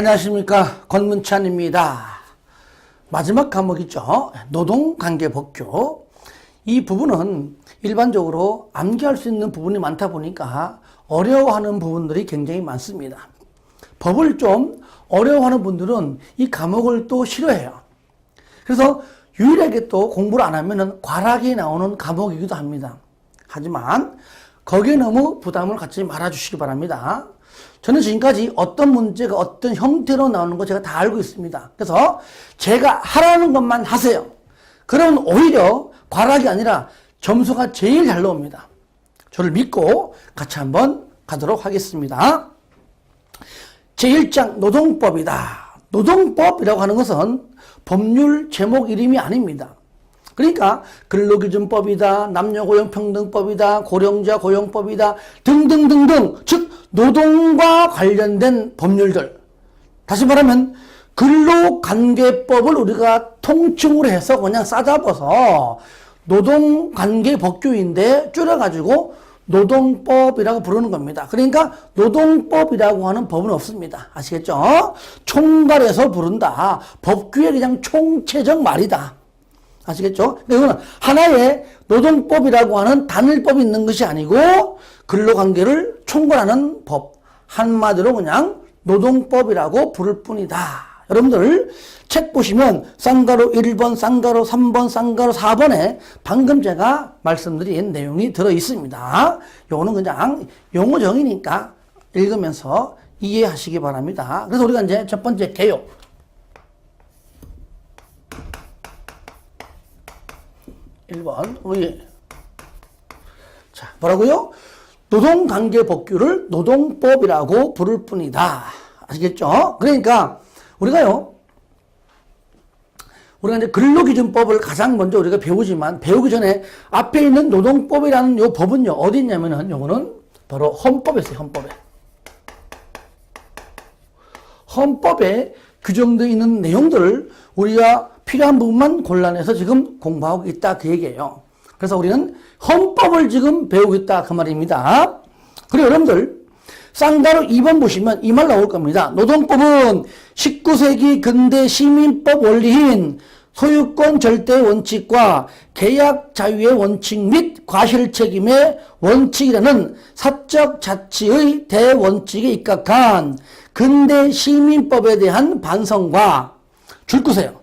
안녕하십니까, 권문찬입니다. 마지막 과목이죠. 노동관계법규. 이 부분은 일반적으로 암기할 수 있는 부분이 많다 보니까 어려워하는 부분들이 굉장히 많습니다. 법을 좀 어려워하는 분들은 이 과목을 또 싫어해요. 그래서 유일하게 또 공부를 안 하면 과락이 나오는 과목이기도 합니다. 하지만 거기에 너무 부담을 갖지 말아주시기 바랍니다. 저는 지금까지 어떤 문제가 어떤 형태로 나오는 거 제가 다 알고 있습니다. 그래서 제가 하라는 것만 하세요. 그러면 오히려 과락이 아니라 점수가 제일 잘 나옵니다. 저를 믿고 같이 한번 가도록 하겠습니다. 제1장 노동법이다. 노동법이라고 하는 것은 법률 제목 이름이 아닙니다. 그러니까 근로기준법이다, 남녀고용평등법이다, 고령자 고용법이다 등등등등, 즉 노동과 관련된 법률들, 다시 말하면 근로관계법을 우리가 통칭으로 해서 그냥 싸잡아서 노동관계법규인데 줄여가지고 노동법이라고 부르는 겁니다. 그러니까 노동법이라고 하는 법은 없습니다. 아시겠죠? 총괄해서 부른다. 법규의 그냥 총체적 말이다. 아시겠죠? 이거는 하나의 노동법이라고 하는 단일법이 있는 것이 아니고 근로관계를 총괄하는 법. 한마디로 그냥 노동법이라고 부를 뿐이다. 여러분들 책 보시면 쌍가로 1번, 쌍가로 3번, 쌍가로 4번에 방금 제가 말씀드린 내용이 들어 있습니다. 요거는 그냥 용어정의니까 읽으면서 이해하시기 바랍니다. 그래서 우리가 이제 첫 번째 개요. 1번, 우리. 자, 뭐라고요? 노동관계법규를 노동법이라고 부를 뿐이다. 아시겠죠? 그러니까, 우리가 이제 근로기준법을 가장 먼저 우리가 배우지만, 배우기 전에 앞에 있는 노동법이라는 요 법은요, 어디 있냐면은, 요거는 바로 헌법에 있어요, 헌법에. 헌법에 규정되어 있는 내용들을 우리가 필요한 부분만 골라내서 지금 공부하고 있다, 그 얘기예요. 그래서 우리는 헌법을 지금 배우고 있다, 그 말입니다. 그리고 여러분들 쌍가로 2번 보시면 이 말 나올 겁니다. 노동법은 19세기 근대 시민법 원리인 소유권 절대 원칙과 계약 자유의 원칙 및 과실 책임의 원칙이라는 사적 자치의 대원칙에 입각한 근대 시민법에 대한 반성과 줄구세요.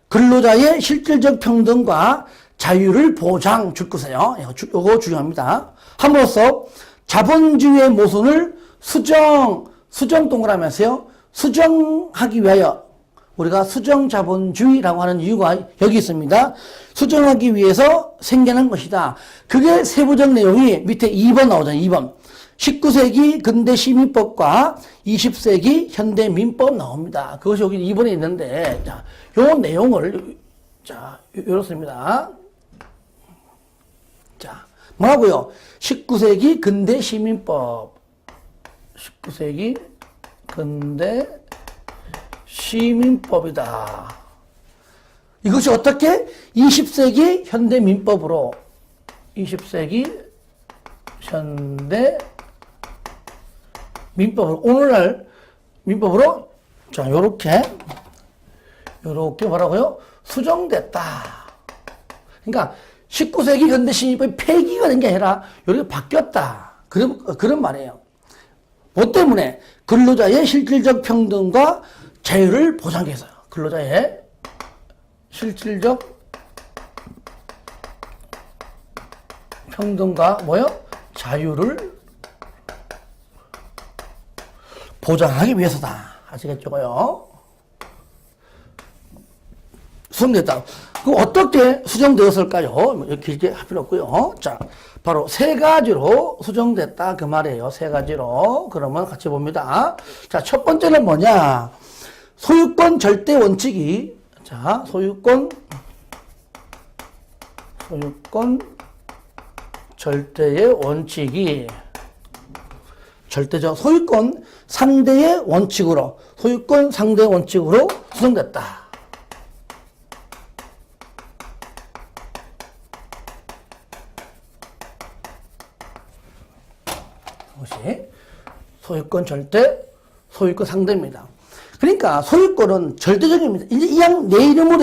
근로자의 실질적 평등과 자유를 보장, 줄구세요. 이거 중요합니다. 함으로써 자본주의의 모순을 수정 동그라미에서요. 수정하기 위하여, 우리가 수정자본주의라고 하는 이유가 여기 있습니다. 수정하기 위해서 생겨난 것이다. 그게 세부적 내용이 밑에 2번 나오잖아요. 2번. 19세기 근대 시민법과 20세기 현대 민법 나옵니다. 그것이 여기 2번에 있는데, 자, 요 내용을, 자, 이렇습니다. 자, 뭐라고요? 19세기 근대 시민법. 19세기 근대 시민법이다. 이것이 어떻게? 20세기 현대 민법으로, 20세기 현대 민법으로, 오늘날 민법으로, 자, 요렇게 뭐라고요? 수정됐다. 그러니까 19세기 현대 시민법이 폐기가 된 게 아니라 요렇게 바뀌었다. 그런 말이에요. 뭐 때문에? 근로자의 실질적 평등과 자유를 보장해서요. 근로자의 실질적 평등과 뭐요? 자유를 보장하기 위해서다. 아시겠죠요? 수정됐다. 그럼 어떻게 수정되었을까요? 이렇게 길게 할 필요 없고요. 자, 바로 세 가지로 수정됐다, 그 말이에요. 세 가지로. 그러면 같이 봅니다. 자, 첫 번째는 뭐냐? 소유권 절대 원칙이, 자, 소유권 절대의 원칙이, 절대적 소유권 상대의 원칙으로, 소유권 상대의 원칙으로 수정됐다. 이것이 소유권 절대, 소유권 상대입니다. 그러니까 소유권은 절대적입니다. 이왕 내 이름으로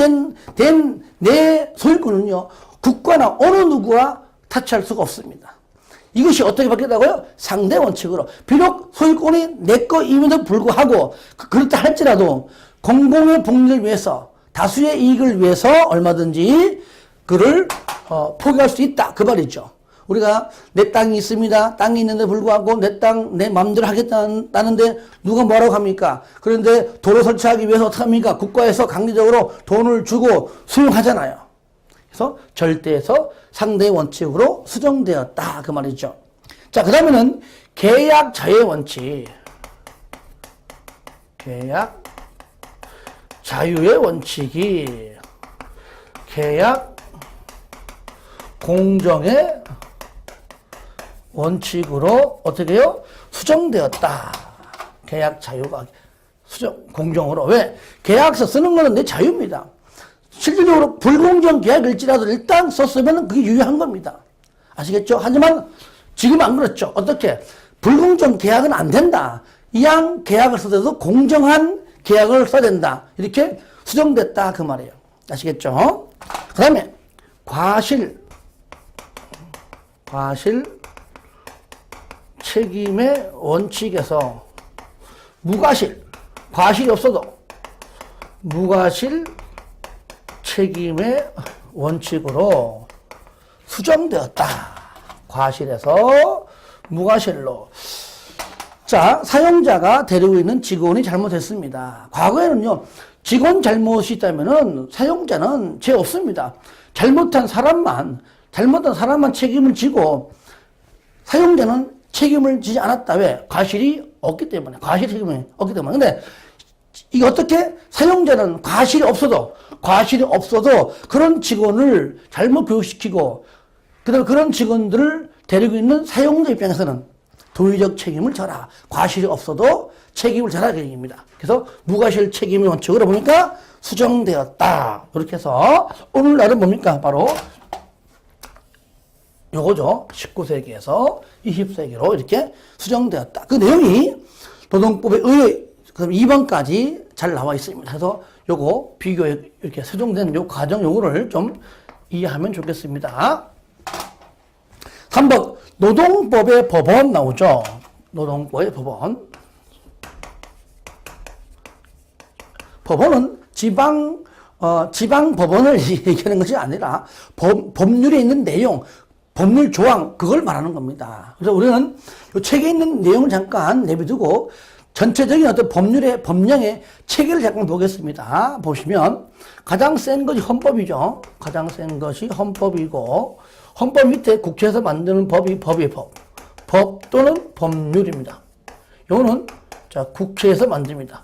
된 내 소유권은요, 국가나 어느 누구와 타치할 수가 없습니다. 이것이 어떻게 바뀌었다고요? 상대 원칙으로. 비록 소유권이 내 거임에도 불구하고, 그렇다 할지라도 공공의 복리를 위해서, 다수의 이익을 위해서 얼마든지 그를 포기할 수 있다. 그 말이죠. 우리가 내 땅이 있습니다. 땅이 있는데 불구하고 내 땅, 내 마음대로 하겠다는데 누가 뭐라고 합니까? 그런데 도로 설치하기 위해서 어떻게 합니까? 국가에서 강제적으로 돈을 주고 수용하잖아요. 그래서 절대에서 상대의 원칙으로 수정되었다. 그 말이죠. 자, 그 다음에는 계약 자유의 원칙. 계약 자유의 원칙이 계약 공정의 원칙으로 어떻게 해요? 수정되었다. 계약 자유가 공정으로. 왜? 계약서 쓰는 거는 내 자유입니다. 실질적으로 불공정 계약일지라도 일단 썼으면 그게 유효한 겁니다. 아시겠죠? 하지만 지금 안 그렇죠. 어떻게? 불공정 계약은 안 된다. 이왕 계약을 써도 공정한 계약을 써야 된다. 이렇게 수정됐다. 그 말이에요. 아시겠죠? 그 다음에 과실 책임의 원칙에서 과실이 없어도 무과실 책임의 원칙으로 수정되었다. 과실에서 무과실로. 자, 사용자가 데리고 있는 직원이 잘못했습니다. 과거에는요, 직원 잘못이 있다면은 사용자는 죄 없습니다. 잘못한 사람만 책임을 지고 사용자는 책임을 지지 않았다. 왜? 과실이 없기 때문에. 과실 책임이 없기 때문에. 근데 이게 어떻게? 사용자는 과실이 없어도 그런 직원을 잘못 교육시키고 그다음에 그런 직원들을 데리고 있는 사용자 입장에서는 도의적 책임을 져라. 과실이 없어도 책임을 져라. 그 얘기입니다. 그래서 무과실 책임의 원칙으로 보니까 수정되었다. 이렇게 해서 오늘날은 뭡니까? 바로 요거죠. 19세기에서 20세기로 이렇게 수정되었다. 그 내용이 노동법의 2번까지 잘 나와 있습니다. 그래서 요거 비교에 이렇게 수정된 요 과정 요거를 좀 이해하면 좋겠습니다. 3번 노동법의 법원 나오죠. 노동법의 법원. 법원은 지방 법원을 얘기하는 것이 아니라 법률에 있는 내용, 법률 조항, 그걸 말하는 겁니다. 그래서 우리는 이 책에 있는 내용을 잠깐 내비두고 전체적인 어떤 법령의 체계를 잠깐 보겠습니다. 보시면 가장 센 것이 헌법이죠. 가장 센 것이 헌법이고 헌법 밑에 국회에서 만드는 법이 법 또는 법률입니다. 요거는 자 국회에서 만듭니다.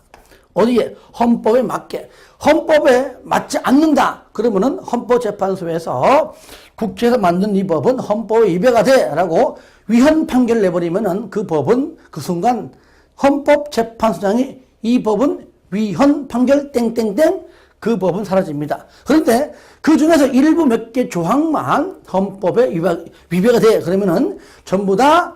어디에? 헌법에 맞게. 헌법에 맞지 않는다. 그러면은 헌법재판소에서 국회에서 만든 이 법은 헌법에 위배가 돼. 라고 위헌 판결을 내버리면은 그 법은 그 순간 헌법재판소장이 이 법은 위헌 판결 땡땡땡 그 법은 사라집니다. 그런데 그 중에서 일부 몇 개 조항만 헌법에 위배가 돼. 그러면은 전부 다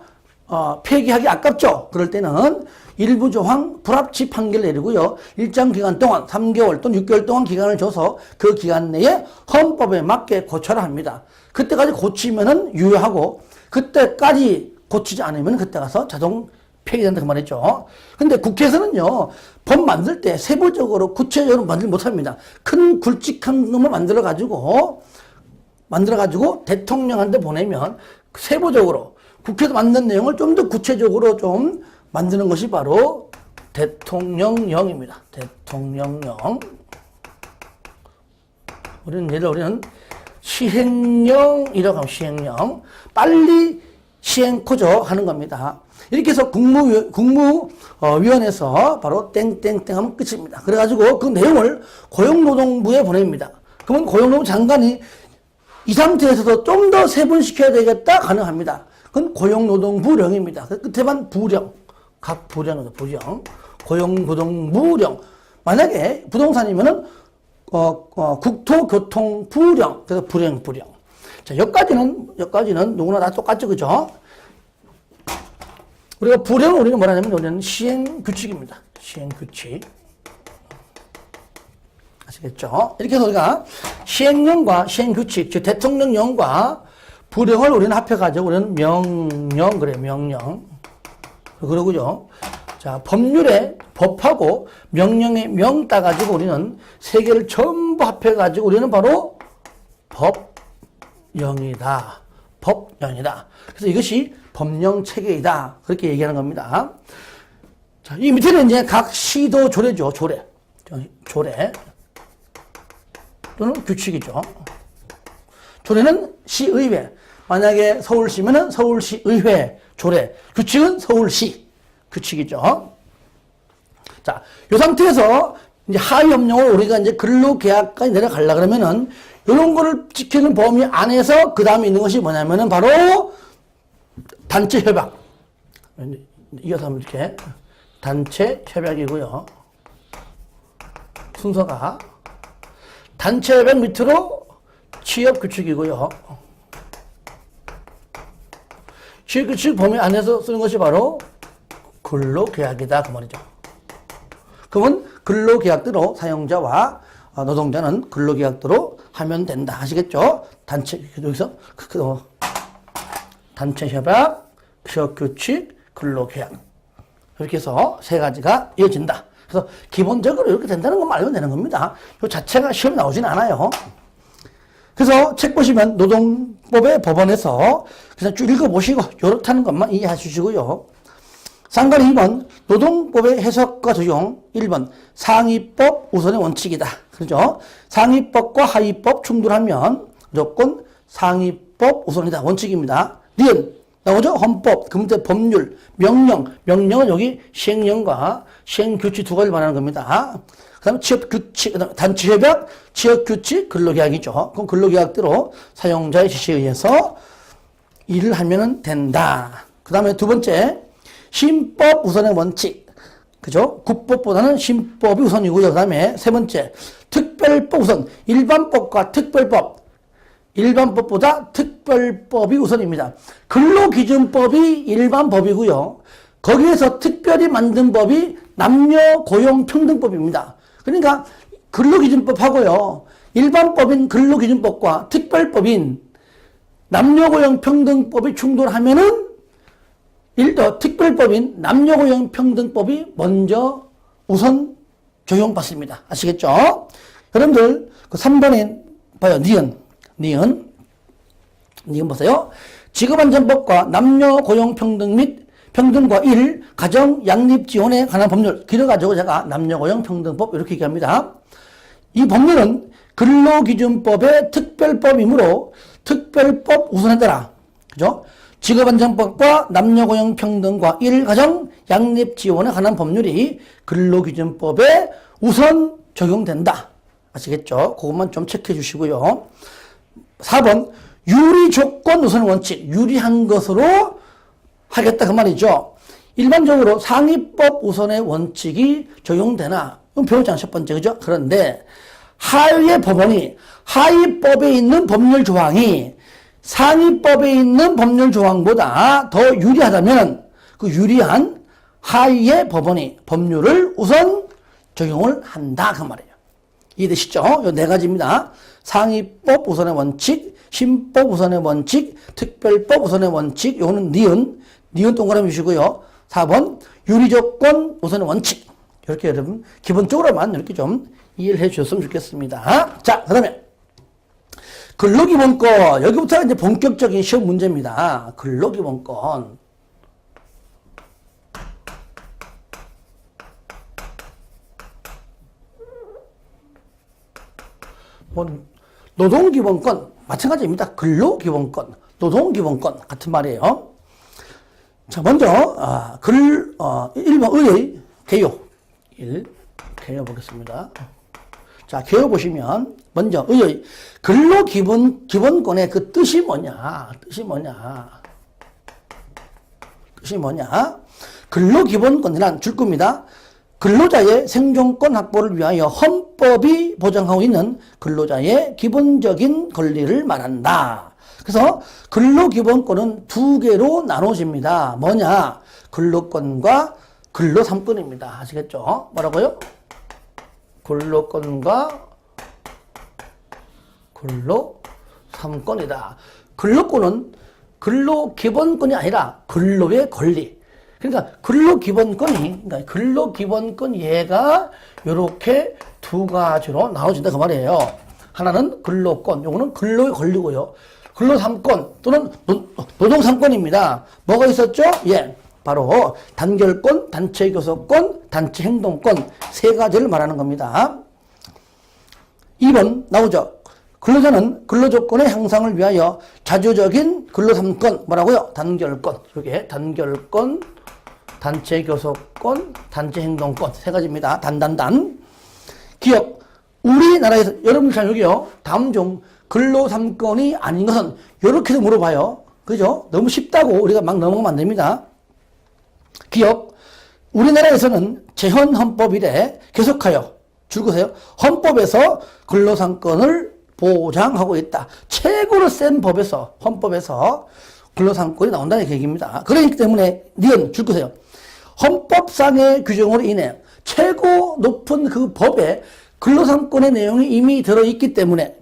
폐기하기 아깝죠. 그럴 때는 일부 조항 불합치 판결을 내리고요. 일정 기간 동안 3개월 또는 6개월 동안 기간을 줘서 그 기간 내에 헌법에 맞게 고쳐라 합니다. 그때까지 고치면은 유효하고 그때까지 고치지 않으면 그때 가서 자동 폐기된다 그 말이죠. 근데 국회에서는요. 법 만들 때 세부적으로 구체적으로 만들지 못합니다. 큰 굵직한 놈을 만들어가지고 대통령한테 보내면 세부적으로 국회에서 만든 내용을 좀 더 구체적으로 좀 만드는 것이 바로 대통령령입니다. 대통령령. 우리는 시행령이라고 하면 시행령. 빨리 시행코죠 하는 겁니다. 이렇게 해서 국무위원회에서 바로 땡땡땡 하면 끝입니다. 그래가지고 그 내용을 고용노동부에 보냅니다. 그러면 고용노동부 장관이 이 상태에서도 좀 더 세분시켜야 되겠다 가능합니다. 그건 고용노동부령입니다. 끝에만 부령. 각 부령이죠. 부령. 고용노동부령. 만약에 부동산이면은, 국토교통부령. 그래서 부령. 자, 여기까지는 누구나 다 똑같죠. 그죠? 우리가 부령은 우리가 뭐라 하냐면, 우리는 시행규칙입니다. 시행규칙. 아시겠죠? 이렇게 해서 우리가 시행령과 시행규칙, 즉 대통령령과 부령을 우리는 합해가지고 우리는 명령, 그래, 명령. 그러고요. 자, 법률에 법하고 명령에 명 따가지고 우리는 세 개를 전부 합해가지고 우리는 바로 법령이다. 법령이다. 그래서 이것이 법령 체계이다. 그렇게 얘기하는 겁니다. 자, 이 밑에는 이제 각 시도 조례죠. 조례. 조례. 또는 규칙이죠. 조례는 시의회. 만약에 서울시면은 서울시의회 조례. 규칙은 서울시 규칙이죠. 자, 이 상태에서 이제 하위법령을 우리가 이제 근로계약까지 내려가려 그러면은 이런 거를 지키는 범위 안에서 그 다음에 있는 것이 뭐냐면은 바로 단체 협약. 이어서 하면 이렇게 단체 협약이고요. 순서가 단체 협약 밑으로 취업 규칙이고요. 취업 규칙 범위 안에서 쓰는 것이 바로 근로계약이다 그 말이죠. 그러면 근로계약대로 사용자와 노동자는 근로계약대로 하면 된다. 아시겠죠? 단체, 여기서, 단체 협약, 취업 규칙, 근로계약. 이렇게 해서 세 가지가 이어진다. 그래서 기본적으로 이렇게 된다는 것만 알면 되는 겁니다. 이 자체가 시험 나오진 않아요. 그래서 책 보시면 노동법의 법원에서 그냥 쭉 읽어보시고 요렇다는 것만 이해하시고요. 상관 2번 노동법의 해석과 적용. 1번 상위법 우선의 원칙이다. 그렇죠? 상위법과 하위법 충돌하면 무조건 상위법 우선이다. 원칙입니다. 니은 나오죠? 헌법, 그 밑에 법률, 명령. 명령은 여기 시행령과 시행규칙 두 가지를 말하는 겁니다. 그 다음에 취업규칙, 단체협약, 취업규칙, 근로계약이죠. 그럼 근로계약대로 사용자의 지시에 의해서 일을 하면 된다. 그 다음에 두 번째 신법 우선의 원칙. 그죠? 국법보다는 신법이 우선이고요. 그 다음에 세 번째, 특별법 우선. 일반법과 특별법. 일반법보다 특별법이 우선입니다. 근로기준법이 일반법이고요. 거기에서 특별히 만든 법이 남녀고용평등법입니다. 그러니까 근로기준법하고요. 일반법인 근로기준법과 특별법인 남녀고용평등법이 충돌하면은 특별법인 남녀고용평등법이 먼저 우선 적용받습니다. 아시겠죠? 여러분들 그 3번에 봐요. 니은 보세요. 직업안전법과 남녀고용평등 및 평등과 일, 가정, 양립 지원에 관한 법률. 길어가지고 제가 남녀고용평등법 이렇게 얘기합니다. 이 법률은 근로기준법의 특별법이므로 특별법 우선에 따라, 그죠? 직업안전법과 남녀고용평등과 일, 가정, 양립 지원에 관한 법률이 근로기준법에 우선 적용된다. 아시겠죠? 그것만 좀 체크해 주시고요. 4번 유리조건 우선 원칙. 유리한 것으로 하겠다 그 말이죠. 일반적으로 상위법 우선의 원칙이 적용되나? 그럼 배우잖아, 첫 번째. 그죠? 그런데 하위의 법원이 하위법에 있는 법률 조항이 상위법에 있는 법률 조항보다 더 유리하다면 그 유리한 하위의 법원이 법률을 우선 적용을 한다 그 말이에요. 이해되시죠? 요 네 가지입니다. 상위법 우선의 원칙, 신법 우선의 원칙, 특별법 우선의 원칙. 요거는 니은 동그라미 주시고요. 4번 유리조건 우선의 원칙. 이렇게 여러분 기본적으로만 이렇게 좀 이해를 해 주셨으면 좋겠습니다. 자, 그다음에 근로기본권. 여기부터 이제 본격적인 시험 문제입니다. 근로기본권. 노동기본권 마찬가지입니다. 근로기본권, 노동기본권 같은 말이에요. 자, 먼저 1번 의의 개요. 개요 보겠습니다. 자, 개요 보시면 먼저 의의 근로기본권의 그 뜻이 뭐냐? 근로기본권이란 줄 겁니다. 근로자의 생존권 확보를 위하여 헌법이 보장하고 있는 근로자의 기본적인 권리를 말한다. 그래서 근로기본권은 두 개로 나눠집니다. 뭐냐? 근로권과 근로3권입니다. 아시겠죠? 뭐라고요? 근로권과 근로 3권이다. 근로권은 근로기본권이 아니라 근로의 권리. 그러니까 근로기본권 얘가 이렇게 두 가지로 나눠진다 그 말이에요. 하나는 근로권, 요거는 근로의 권리고요. 근로 3권 또는 노동 3권입니다. 뭐가 있었죠? 예. 바로 단결권, 단체 교섭권, 단체 행동권 세 가지를 말하는 겁니다. 2번 나오죠. 근로자는 근로조건의 향상을 위하여 자주적인 근로 3권 뭐라고요? 단결권. 이게 단결권, 단체 교섭권, 단체 행동권 세 가지입니다. 단단단. 기억. 우리나라에서 여러분 잘 여기요. 다음 중 근로 3권이 아닌 것은 이렇게도 물어봐요. 그죠? 너무 쉽다고 우리가 막 넘어가면 안 됩니다. 기억. 우리나라에서는 제헌 헌법 이래 계속하여 줄거세요. 헌법에서 근로 3권을 보장하고 있다. 최고로 센 법에서 헌법에서 근로 3권이 나온다는 얘기입니다. 그렇기 때문에 니은 줄거세요. 헌법상의 규정으로 인해 최고 높은 그 법에 근로 3권의 내용이 이미 들어있기 때문에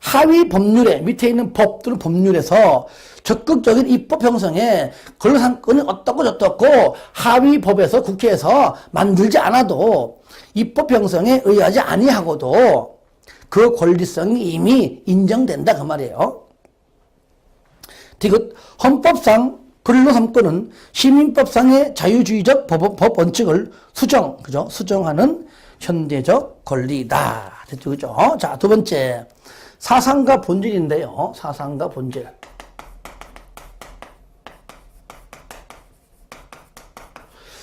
하위 법률에 밑에 있는 법 또는 법률에서 적극적인 입법 형성에 근로 3권이 어떻고 저떻고 하위 법에서 국회에서 만들지 않아도 입법 형성에 의하지 아니하고도 그 권리성이 이미 인정된다 그 말이에요. 디귿. 헌법상 근로 3권은 시민법상의 자유주의적 법 원칙을 수정하는 현대적 권리다. 됐죠, 그죠? 자, 두 번째. 사상과 본질인데요. 사상과 본질.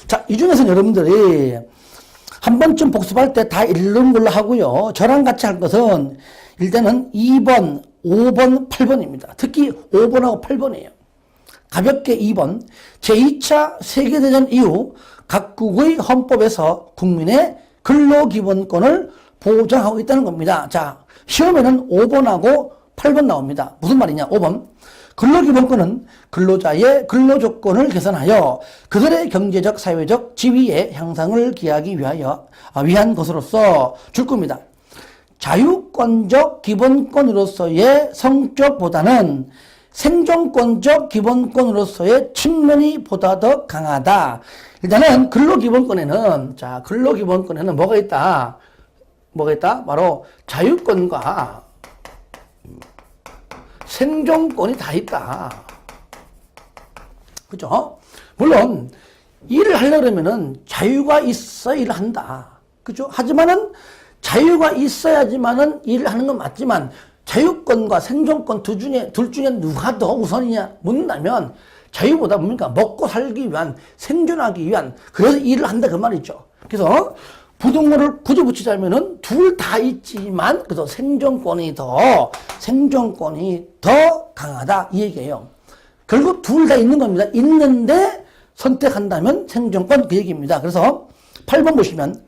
자, 이 중에서는 여러분들이 한 번쯤 복습할 때 다 읽는 걸로 하고요. 저랑 같이 할 것은 일단은 2번, 5번, 8번입니다. 특히 5번하고 8번이에요. 가볍게 2번. 제2차 세계대전 이후 각국의 헌법에서 국민의 근로기본권을 보장하고 있다는 겁니다. 자, 시험에는 5번하고 8번 나옵니다. 무슨 말이냐? 5번. 근로기본권은 근로자의 근로조건을 개선하여 그들의 경제적, 사회적 지위의 향상을 기하기 위한 것으로서 줄 겁니다. 자유권적 기본권으로서의 성격보다는 생존권적 기본권으로서의 측면이 보다 더 강하다. 일단은 근로기본권에는 뭐가 있다? 바로 자유권과 생존권이 다 있다. 그죠? 물론 일을 하려면은 자유가 있어야 일을 한다. 그죠? 하지만은 자유가 있어야지만은 일을 하는 건 맞지만 자유권과 생존권 둘 중에 누가 더 우선이냐 묻는다면 자유보다 뭡니까? 먹고 살기 위한, 생존하기 위한, 그래서 일을 한다 그 말이죠. 그래서 부동어를 굳이 붙이자면은 둘 다 있지만 그래서 생존권이 더 강하다 이 얘기예요. 결국 둘 다 있는 겁니다. 있는데 선택한다면 생존권 그 얘기입니다. 그래서 8번 보시면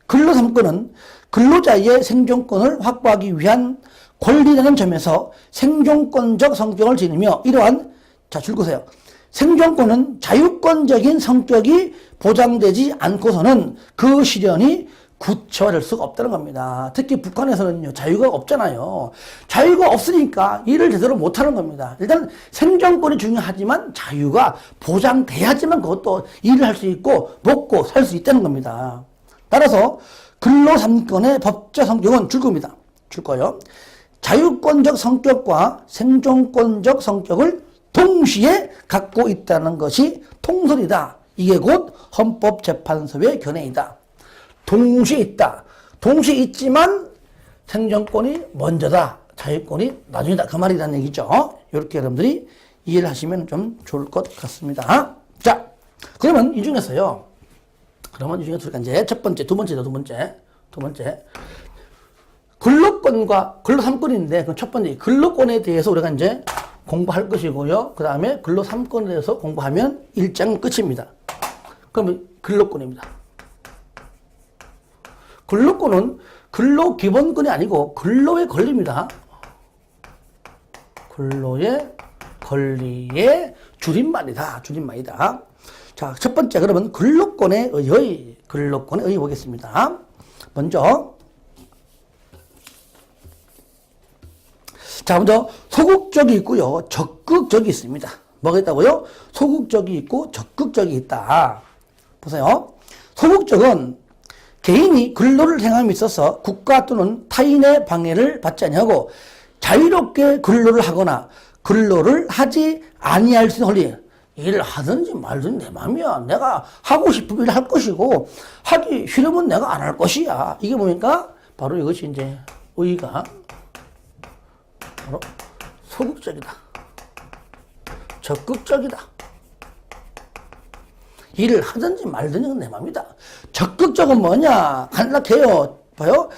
근로 3권은 근로자의 생존권을 확보하기 위한 권리라는 점에서 생존권적 성격을 지니며 이러한 줄거세요. 생존권은 자유권적인 성격이 보장되지 않고서는 그 실현이 구체화될 수가 없다는 겁니다. 특히 북한에서는요, 자유가 없잖아요. 자유가 없으니까 일을 제대로 못하는 겁니다. 일단 생존권이 중요하지만 자유가 보장돼야지만 그것도 일을 할 수 있고 먹고 살 수 있다는 겁니다. 따라서 근로 3권의 법적 성격은 줄 겁니다. 줄 거예요. 자유권적 성격과 생존권적 성격을 동시에 갖고 있다는 것이 통설이다. 이게 곧 헌법재판소의 견해이다. 동시에 있다. 동시에 있지만 생존권이 먼저다. 자유권이 나중이다. 그 말이라는 얘기죠. 이렇게 여러분들이 이해를 하시면 좀 좋을 것 같습니다. 자, 그러면 이 중에서요. 이제 첫 번째, 두 번째. 근로권과 근로 3권인데 그 첫 번째 근로권에 대해서 우리가 이제 공부할 것이고요. 그 다음에 근로 3권에 대해서 공부하면 1장 끝입니다. 그러면 근로권입니다. 근로권은 근로 기본권이 아니고 근로의 권리입니다. 근로의 권리의 줄임말이다. 자, 첫 번째 그러면 근로권의 의의 보겠습니다. 먼저 자, 먼저 소극적이 있고요. 적극적이 있습니다. 뭐가 있다고요? 소극적이 있고 적극적이 있다. 보세요. 소극적은 개인이 근로를 행함에 있어서 국가 또는 타인의 방해를 받지 아니하고 자유롭게 근로를 하거나 근로를 하지 아니할 수 있는 권리. 일을 하든지 말든지 내 맘이야. 내가 하고 싶으면 할 것이고 하기 싫으면 내가 안 할 것이야. 이게 뭡니까? 바로 이것이 이제 의의가 바로 소극적이다. 적극적이다. 일을 하든지 말든지 내 맘이다. 적극적은 뭐냐? 간략해요. 봐요.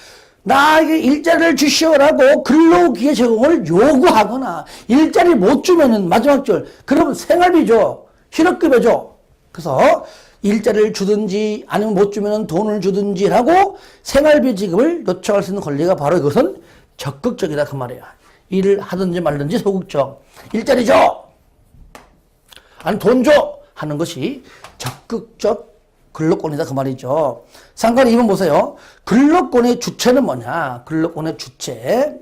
나에게 일자리를 주시오라고 근로기회 제공을 요구하거나 일자리 못 주면은 마지막 줄 그러면 생활비 줘. 실업급여 줘. 그래서 일자리를 주든지 아니면 못 주면은 돈을 주든지 하고 생활비 지급을 요청할 수 있는 권리가 바로 이것은 적극적이다 그 말이야. 일을 하든지 말든지 소극적. 일자리 줘. 아니 돈 줘. 하는 것이 적극적 근로권이다 그 말이죠. 상관 2번 보세요. 근로권의 주체는 뭐냐? 근로권의 주체.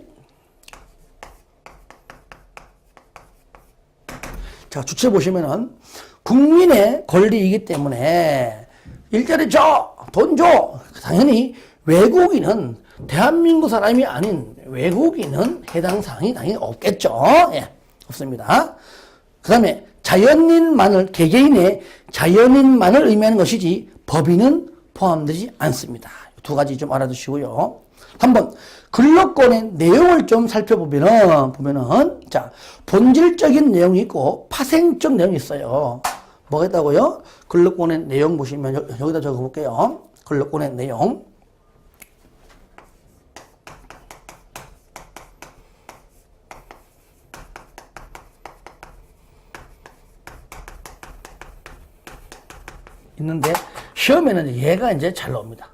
자, 주체 보시면은 국민의 권리이기 때문에 일자리 줘! 돈 줘! 당연히 외국인은 대한민국 사람이 아닌 외국인은 해당 사항이 당연히 없겠죠. 예, 없습니다. 그 다음에 자연인만을, 개개인의 자연인만을 의미하는 것이지 법인은 포함되지 않습니다. 두 가지 좀 알아두시고요. 한번 근로권의 내용을 좀 살펴보면은, 자, 본질적인 내용이 있고 파생적 내용이 있어요. 뭐가 있다고요? 근로권의 내용 보시면 여기다 적어볼게요. 근로권의 내용. 있는데 시험에는 얘가 이제 잘 나옵니다.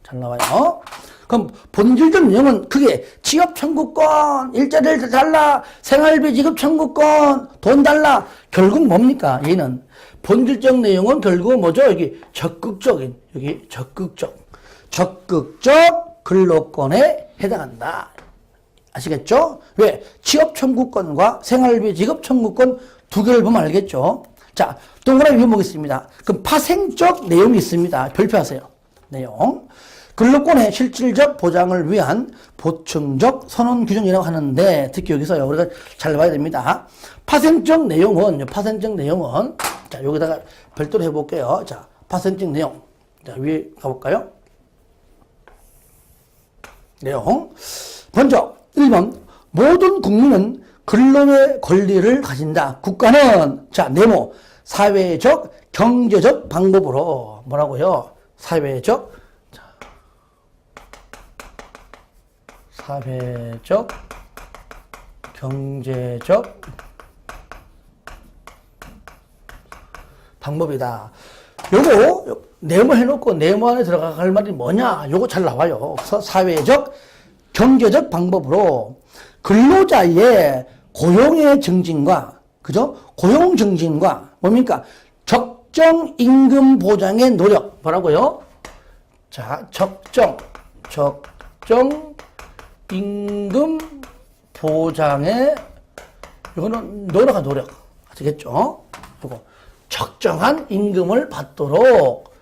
잘 나와요. 그럼 본질적 내용은 그게 취업 청구권, 일자리를 달라, 생활비 지급 청구권, 돈 달라. 결국 뭡니까? 얘는 본질적 내용은 결국 뭐죠? 여기 적극적인, 여기 적극적 근로권에 해당한다. 아시겠죠? 왜? 취업 청구권과 생활비 지급 청구권 두 개를 보면 알겠죠? 자, 동그라미 그려보겠습니다. 그럼 파생적 내용이 있습니다. 별표하세요. 내용. 근로권의 실질적 보장을 위한 보충적 선언 규정이라고 하는데, 특히 여기서요, 우리가 잘 봐야 됩니다. 파생적 내용은, 자, 여기다가 별도로 해볼게요. 자, 파생적 내용. 자, 위에 가볼까요? 내용. 먼저, 1번. 모든 국민은 근로의 권리를 가진다. 국가는, 자, 네모. 사회적, 경제적 방법으로, 뭐라고요? 사회적, 경제적 방법이다. 요거 네모 해놓고 네모 안에 들어갈 말이 뭐냐? 요거 잘 나와요. 그래서 사회적, 경제적 방법으로 근로자의 고용의 증진과, 그죠? 고용 증진과 뭡니까? 적정 임금 보장의 노력. 뭐라고요? 자, 적정 임금 보장에, 이거는 노력한 노력. 아시겠죠? 그리고 적정한 임금을 받도록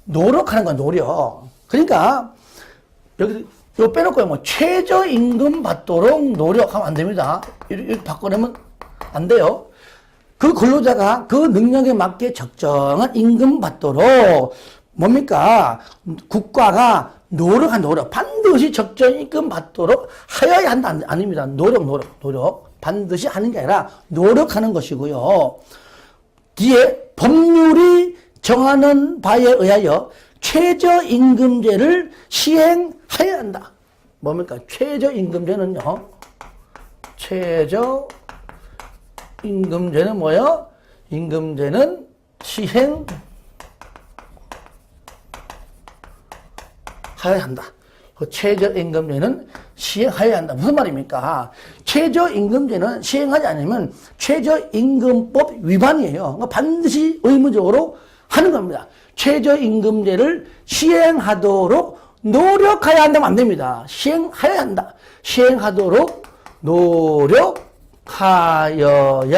노력하는 건 노력. 그러니까, 여기, 이거 빼놓고요. 뭐, 최저임금 받도록 노력하면 안 됩니다. 이렇게 바꿔내면 안 돼요. 그 근로자가 그 능력에 맞게 적정한 임금 받도록, 뭡니까? 국가가 노력한 노력. 반드시 적정 임금 받도록 하여야 한다. 아닙니다. 노력. 반드시 하는 게 아니라 노력하는 것이고요. 뒤에 법률이 정하는 바에 의하여 최저임금제를 시행하여야 한다. 뭡니까? 최저임금제는요. 최저임금제는 뭐예요? 임금제는 시행하여야 한다. 그 최저임금제는 시행하여야 한다. 무슨 말입니까? 최저임금제는 시행하지 않으면 최저임금법 위반이에요. 그러니까 반드시 의무적으로 하는 겁니다. 최저임금제를 시행하도록 노력해야 한다면 안 됩니다. 시행해야 한다. 시행하도록 노력하여야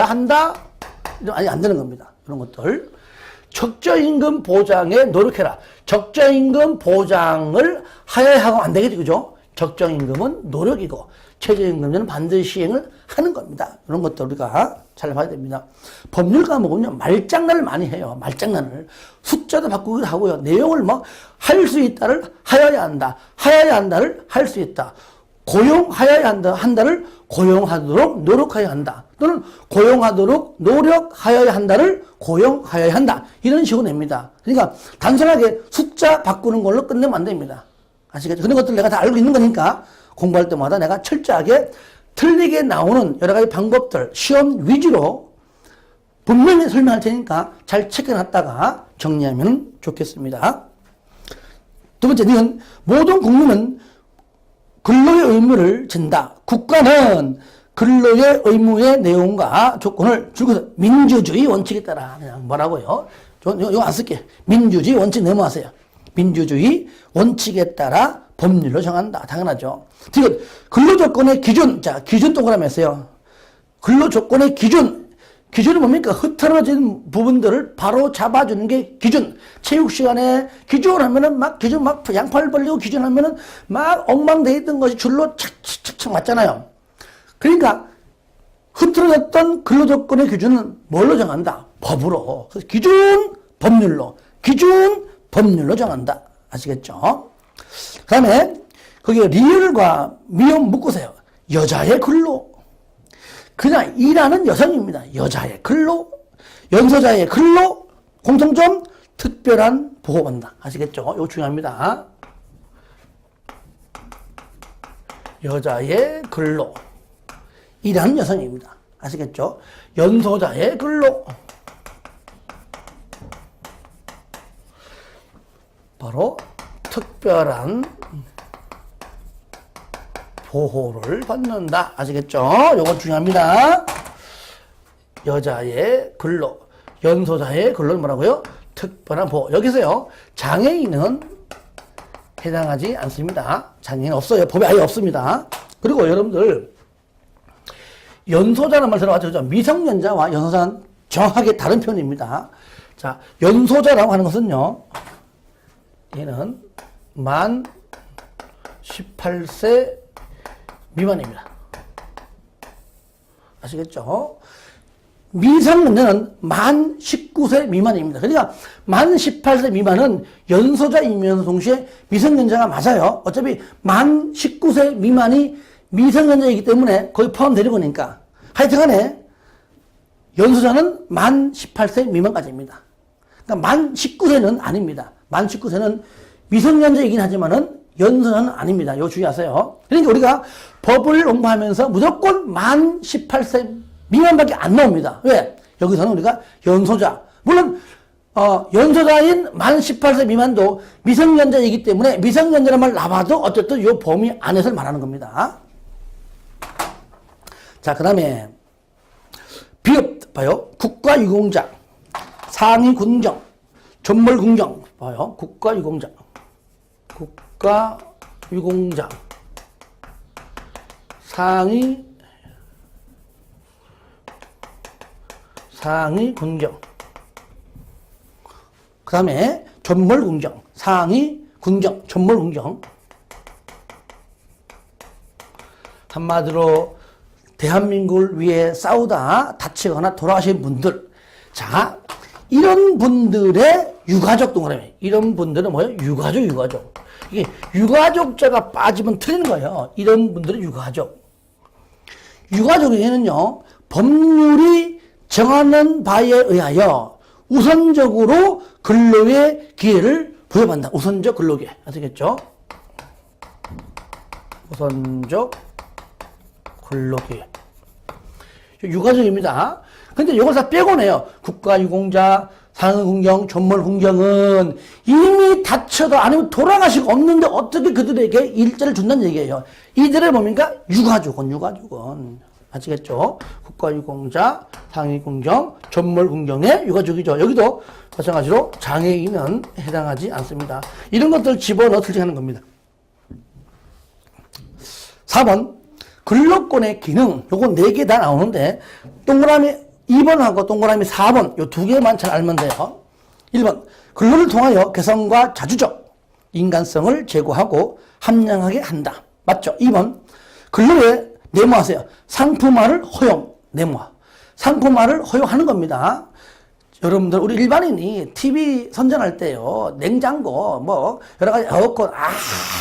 한다. 아니, 안 되는 겁니다. 그런 것들. 적정임금 보장에 노력해라. 적정임금 보장을 하여야 하고 안 되겠죠. 그죠? 적정임금은 노력이고, 최저임금제는 반드시 시행을 하는 겁니다. 이런 것들 우리가 잘 봐야 됩니다. 법률 과목은요, 말장난을 많이 해요. 말장난을. 숫자도 바꾸기도 하고요. 내용을 할 수 있다를 하여야 한다. 하여야 한다를 할 수 있다. 고용하여야 한다. 한다를 고용하도록 노력하여야 한다. 또는 고용하도록 노력하여야 한다를 고용하여야 한다. 이런 식으로 냅니다. 그러니까 단순하게 숫자 바꾸는 걸로 끝내면 안 됩니다. 아시겠죠? 그런 것들 내가 다 알고 있는 거니까 공부할 때마다 내가 철저하게 틀리게 나오는 여러 가지 방법들, 시험 위주로 분명히 설명할 테니까 잘 체크해놨다가 정리하면 좋겠습니다. 두 번째는 모든 국민은 근로의 의무를 진다. 국가는 근로의 의무의 내용과 조건을 줄여서 민주주의 원칙에 따라 그냥 뭐라고요? 이거 안 쓸게. 민주주의 원칙 메모하세요. 민주주의 원칙에 따라 법률로 정한다. 당연하죠. 지금 근로조건의 기준, 자 기준 동그라미 했어요. 근로조건의 기준. 기준이 뭡니까? 흐트러진 부분들을 바로 잡아주는 게 기준. 체육 시간에 기준을 하면은 기준 양팔 벌리고 기준하면은 엉망되어 있던 것이 줄로 착착착 맞잖아요. 그러니까 흐트러졌던 근로조건의 기준은 뭘로 정한다? 법으로. 그래서 기준 법률로 정한다. 아시겠죠? 그 다음에 거기에 리을과 미음 묶으세요. 여자의 근로. 그냥 일하는 여성입니다. 여자의 근로, 연소자의 근로, 공통점, 특별한 보호받는다. 아시겠죠? 이거 중요합니다. 여자의 근로, 일하는 여성입니다. 아시겠죠? 연소자의 근로, 바로 특별한 보호를 받는다. 아시겠죠? 요거 중요합니다. 여자의 근로, 연소자의 근로는 뭐라고요? 특별한 보호. 여기서요, 장애인은 해당하지 않습니다. 장애인 없어요. 법에 아예 없습니다. 그리고 여러분들, 연소자라는 말 들어봤죠? 미성년자와 연소자는 정확하게 다른 표현입니다. 자, 연소자라고 하는 것은요, 얘는 만 18세 미만입니다. 아시겠죠? 미성년자는 만 19세 미만입니다. 그러니까 만 18세 미만은 연소자이면서 동시에 미성년자가 맞아요. 어차피 만 19세 미만이 미성년자이기 때문에 거의 포함되는 거니까. 하여튼간에 연소자는 만 18세 미만까지입니다. 그러니까 만 19세는 아닙니다. 만 19세는 미성년자이긴 하지만은 연소자는 아닙니다. 이거 주의하세요. 그러니까 우리가 법을 공부하면서 무조건 만 18세 미만밖에 안 나옵니다. 왜? 여기서는 우리가 연소자. 물론, 연소자인 만 18세 미만도 미성년자이기 때문에 미성년자란 말 나와도 어쨌든 이 범위 안에서 말하는 겁니다. 자, 그 다음에, 비읍, 봐요. 국가유공자, 상위군정, 전몰군정, 봐요. 국가유공자. 국가유공자, 상위군정, 그 다음에 전몰군정, 상위군정, 전몰군정. 한마디로 대한민국을 위해 싸우다 다치거나 돌아가신 분들. 자, 이런 분들의 유가족 동그라미. 이런 분들은 뭐예요? 유가족. 이게 유가족자가 빠지면 틀린 거예요. 이런 분들은 유가족. 유가족에는요, 법률이 정하는 바에 의하여 우선적으로 근로의 기회를 부여받는다. 우선적 근로기회. 아시겠죠? 우선적 근로기회. 유가족입니다. 근데 이걸 다 빼고네요. 국가유공자, 상위군정, 전몰군정은 이미 다쳐도 아니면 돌아가시고 없는데 어떻게 그들에게 일자를 준다는 얘기예요. 이들의 뭡니까? 유가족은. 아시겠죠? 국가유공자, 상위군정, 전몰군정의 유가족이죠. 여기도 마찬가지로 장애인은 해당하지 않습니다. 이런 것들 집어넣어 틀리하는 겁니다. 4번. 근로권의 기능, 요거 4개 다 나오는데, 동그라미 2번하고 동그라미 4번, 요 2개만 잘 알면 돼요. 1번, 근로를 통하여 개성과 자주적 인간성을 제고하고 함량하게 한다. 맞죠? 2번, 근로에 내모하세요. 상품화를 허용, 내모화. 상품화를 허용하는 겁니다. 여러분들, 우리 일반인이 TV 선전할 때요, 냉장고, 뭐, 여러 가지 에어컨,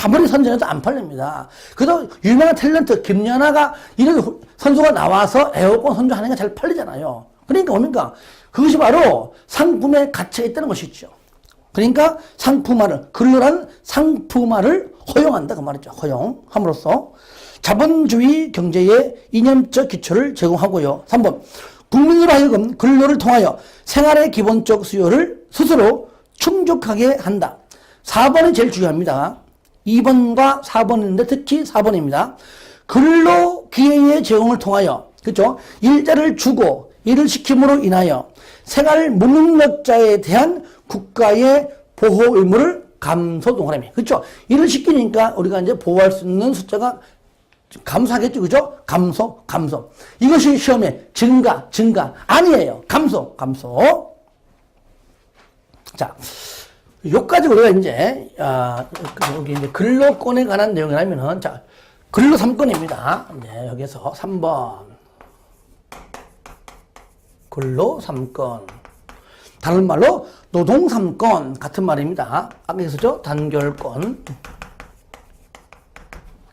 아무리 선전해도 안 팔립니다. 그래도 유명한 탤런트 김연아가 이런 선수가 나와서 에어컨 선전하는 게 잘 팔리잖아요. 그러니까 뭡니까? 그것이 바로 상품의 가치가 있다는 것이죠. 그러니까 상품화를, 근로란 상품화를 허용한다. 그 말이죠. 허용함으로써 자본주의 경제의 이념적 기초를 제공하고요. 3번. 국민으로 하여금 근로를 통하여 생활의 기본적 수요를 스스로 충족하게 한다. 4번이 제일 중요합니다. 2번과 4번인데 특히 4번입니다. 근로 기회의 제공을 통하여, 그렇죠? 일자를 주고 일을 시킴으로 인하여 생활 무능력자에 대한 국가의 보호 의무를 감소 동그라미. 그렇죠? 일을 시키니까 우리가 이제 보호할 수 있는 숫자가 감소하겠죠. 그죠? 감소. 이것이 시험에 증가. 아니에요. 감소. 자, 요까지 우리가 이제, 여기 이제 근로권에 관한 내용이라면은, 자, 근로 3권입니다. 네, 여기서 3번. 근로 3권. 다른 말로 노동 3권 같은 말입니다. 아까 했었죠? 단결권. 그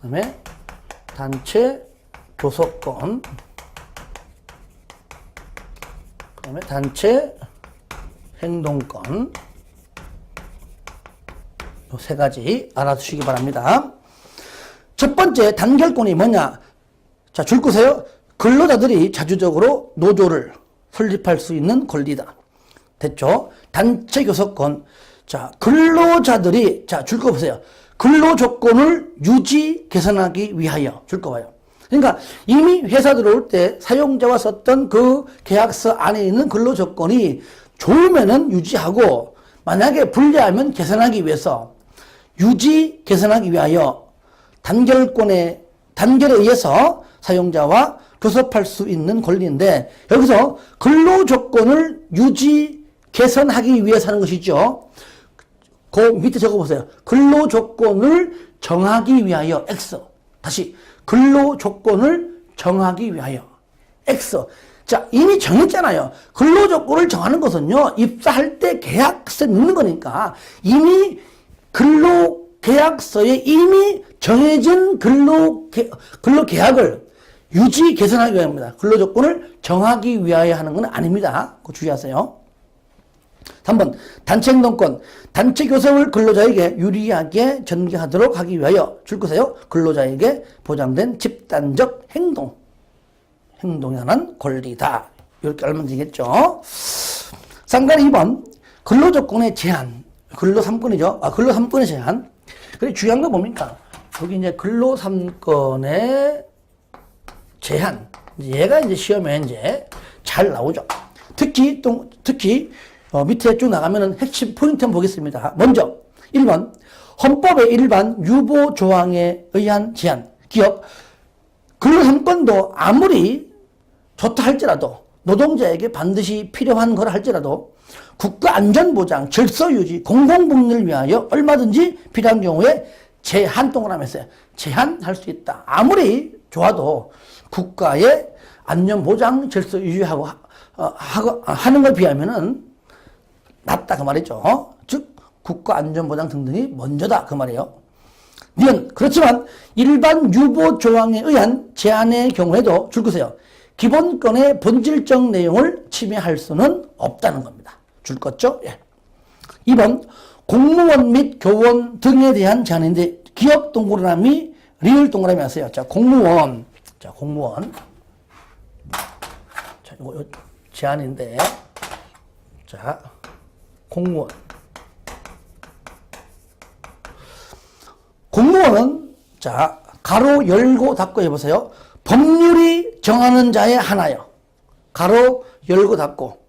다음에 단체 교섭권, 그 다음에 단체 행동권, 이 3가지 알아두시기 바랍니다. 첫 번째 단결권이 뭐냐? 자, 줄 거세요. 근로자들이 자주적으로 노조를 설립할 수 있는 권리다. 됐죠? 단체 교섭권. 자, 근로자들이, 자, 줄 거 보세요. 근로 조건을 유지, 개선하기 위하여 줄 거예요. 그러니까 이미 회사 들어올 때 사용자와 썼던 그 계약서 안에 있는 근로 조건이 좋으면은 유지하고 만약에 불리하면 개선하기 위해서 유지, 개선하기 위하여 단결에 의해서 사용자와 교섭할 수 있는 권리인데 여기서 근로 조건을 유지, 개선하기 위해서 하는 것이죠. 그 밑에 적어보세요. 근로 조건을 정하기 위하여 X. 다시 근로 조건을 정하기 위하여 X. 자, 이미 정했잖아요. 근로 조건을 정하는 것은요, 입사할 때 계약서에 넣는 거니까 이미 근로 계약서에 이미 정해진 근로 계약을 유지 개선하기 위함입니다. 근로 조건을 정하기 위하여 하는 건 아닙니다. 그거 주의하세요. 3번 단체 행동권. 단체 교섭을 근로자에게 유리하게 전개하도록 하기 위하여 줄 거세요. 근로자에게 보장된 집단적 행동에 관한 권리다. 이렇게 알면 되겠죠. 상관 2번 근로조건의 제한. 근로 3권이죠. 근로 3권의 제한. 그리고 중요한 건 뭡니까? 여기 이제 근로 3권의 제한. 얘가 이제 시험에 이제 잘 나오죠. 특히 밑에 쭉 나가면은 핵심 포인트 한번 보겠습니다. 먼저 1번 헌법의 일반 유보 조항에 의한 제한. 기억. 근로 3권도 아무리 좋다 할지라도 노동자에게 반드시 필요한 걸 할지라도 국가 안전보장, 질서유지, 공공복리를 위하여 얼마든지 필요한 경우에 제한 동그라미 했어요. 제한할 수 있다. 아무리 좋아도 국가의 안전보장, 질서유지하고 하는 것에 비하면은 낫다 그 말이죠. 즉 국가안전보장 등등이 먼저다 그 말이에요. 그렇지만 일반 유보 조항에 의한 제한의 경우에도 줄 것이요. 기본권의 본질적 내용을 침해할 수는 없다는 겁니다. 줄 것죠? 예. 2번 공무원 및 교원 등에 대한 제한인데 기업 동그라미, 리을 동그라미 하세요. 자, 공무원. 자, 이거 제한인데. 자, 공무원은 자 가로 열고 닫고 해보세요. 법률이 정하는 자의 하나요. 가로 열고 닫고.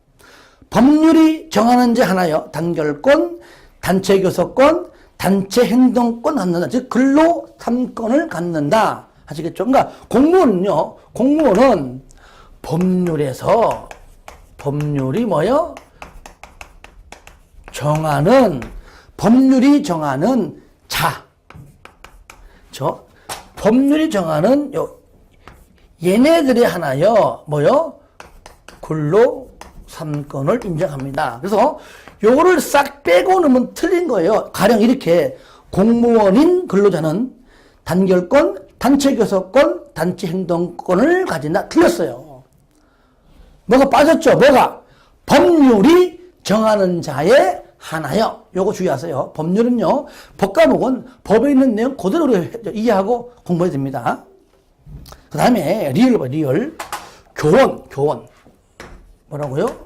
법률이 정하는 자 하나요. 단결권, 단체 교섭권, 단체 행동권 갖는다. 즉 근로 3권을 갖는다. 아시겠죠? 그러니까 공무원은요, 공무원은 법률에서, 법률이 뭐요? 법률이 정하는 법률이 정하는 얘네들이 하나요, 뭐요? 근로 3권을 인정합니다. 그래서 요거를 싹 빼고 넣으면 틀린 거예요. 가령 이렇게 공무원인 근로자는 단결권, 단체교섭권, 단체행동권을 가진다. 틀렸어요. 뭐가 빠졌죠? 뭐가? 법률이 정하는 자의 하나요. 요거 주의하세요. 법률은요, 법과목은 법에 있는 내용 그대로 이해하고 공부해야 됩니다. 그 다음에 리얼 봐, 리얼. 교원. 뭐라고요?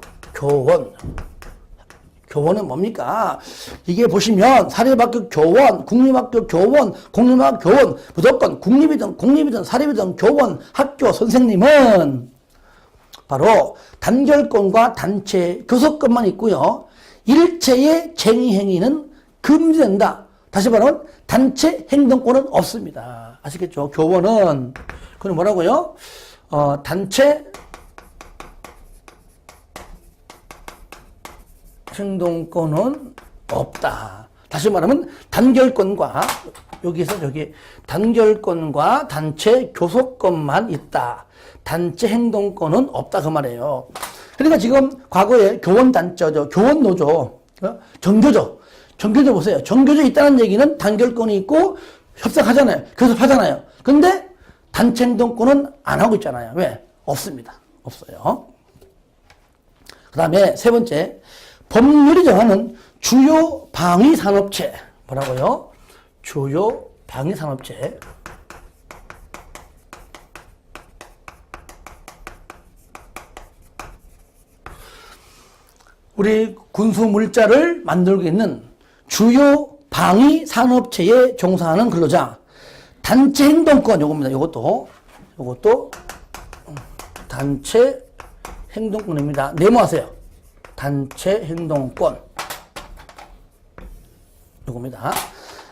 교원은 뭡니까? 이게 보시면 사립학교 교원, 국립학교 교원, 공립학교 교원, 무조건 공립이든 사립이든 교원, 학교 선생님은 바로 단결권과 단체 교섭권만 있고요. 일체의 쟁의행위는 금지된다. 다시 말하면 단체 행동권은 없습니다. 아시겠죠? 교원은 그건 뭐라고요? 단체 행동권은 없다. 다시 말하면 단결권과 단결권과 단체 교섭권만 있다. 단체 행동권은 없다 그 말이에요. 그러니까 지금 과거에 교원단체죠, 교원노조, 정교조 보세요. 정교조 있다는 얘기는 단결권이 있고 협상하잖아요. 교섭하잖아요. 근데 단체 행동권은 안 하고 있잖아요. 왜? 없습니다. 없어요. 그 다음에 세 번째, 법률이 정하는 주요 방위산업체. 뭐라고요? 주요 방위산업체. 우리 군수물자를 만들고 있는 주요 방위산업체에 종사하는 근로자. 단체 행동권, 요겁니다. 요것도 단체 행동권입니다. 네모하세요. 단체 행동권. 요겁니다.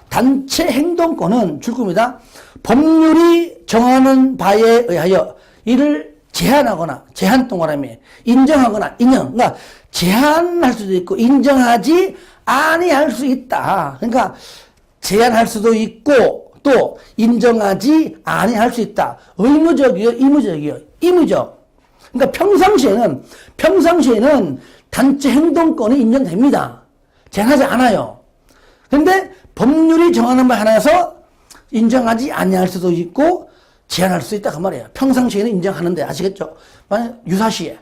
단체 행동권은 줄겁니다. 법률이 정하는 바에 의하여 이를 제한하거나, 제한 동그라미, 인정하거나, 그러니까 제한할 수도 있고, 인정하지 아니할 수 있다. 그러니까 제한할 수도 있고, 또 인정하지 아니할 수 있다. 의무적이요, 임의적. 그러니까 평상시에는 단체 행동권이 인정됩니다. 제한하지 않아요. 그런데 법률이 정하는 바에 한해서 인정하지 아니할 수도 있고 제한할 수 있다 그 말이에요. 평상시에는 인정하는데 아시겠죠? 만약 유사시에,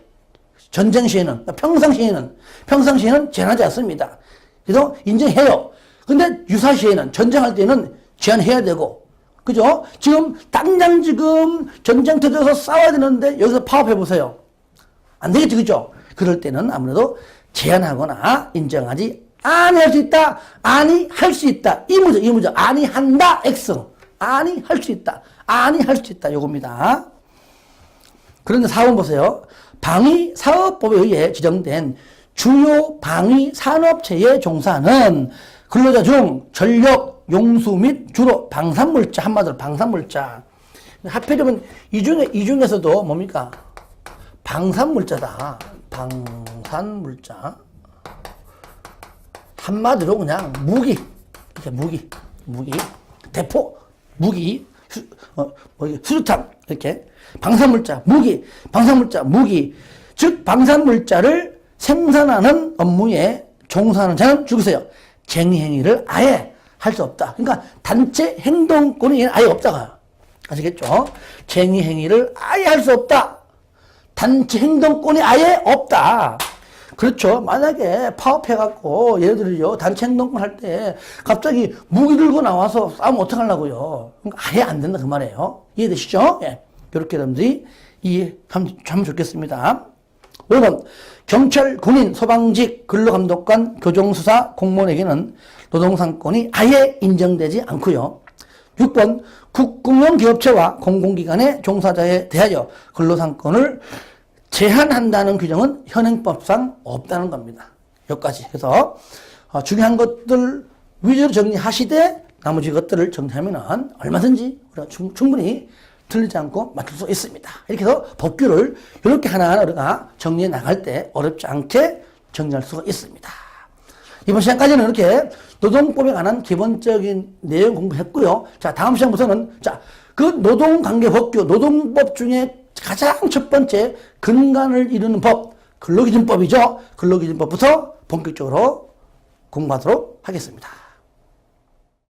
전쟁 시에는, 평상시에는 제한하지 않습니다. 그래서 인정해요. 근데 유사시에는, 전쟁할 때는 제한해야 되고, 그죠? 당장 전쟁 터져서 싸워야 되는데 여기서 파업해 보세요. 안 되겠죠, 그죠? 그럴 때는 아무래도 제한하거나 인정하지 아니할 수 있다, 아니할 수 있다. 이무적, 아니한다, X. 아니할 수 있다, 아니할 수 있다. 요겁니다. 그런데 4번 보세요. 방위사업법에 의해 지정된 주요 방위산업체에 종사하는 근로자 중 전력, 용수 및 주로 방산물자, 한마디로 방산물자. 하필이면 이 중에서도 뭡니까? 방산물자다. 방산물자. 한마디로 그냥 무기. 대포, 무기, 수류탄, 이렇게. 방산물자, 무기. 즉, 방산물자를 생산하는 업무에 종사하는 자는 죽으세요. 쟁의행위를 아예 할 수 없다. 그러니까 단체 행동권이 아예 없다가. 아시겠죠? 쟁의행위를 아예 할 수 없다. 단체 행동권이 아예 없다. 그렇죠. 만약에 파업해갖고, 예를 들어요, 단체 행동권 할 때 갑자기 무기 들고 나와서 싸우면 어떡하려고요. 그러니까 아예 안 된다. 그 말이에요. 이해되시죠? 예. 그렇게 여러분들이 이해하면 좋겠습니다. 5번. 경찰, 군인, 소방직, 근로감독관, 교정수사, 공무원에게는 노동상권이 아예 인정되지 않고요. 6번. 국공용기업체와 공공기관의 종사자에 대하여 근로상권을 제한한다는 규정은 현행법상 없다는 겁니다. 여기까지 해서 중요한 것들 위주로 정리하시되 나머지 것들을 정리하면은 얼마든지 우리가 충분히 틀리지 않고 맞출 수 있습니다. 이렇게 해서 법규를 이렇게 하나하나 우리가 정리해 나갈 때 어렵지 않게 정리할 수가 있습니다. 이번 시간까지는 이렇게 노동법에 관한 기본적인 내용 공부했고요. 자, 다음 시간부터는 그 노동관계법규, 노동법 중에 가장 첫 번째 근간을 이루는 법, 근로기준법이죠. 근로기준법부터 본격적으로 공부하도록 하겠습니다.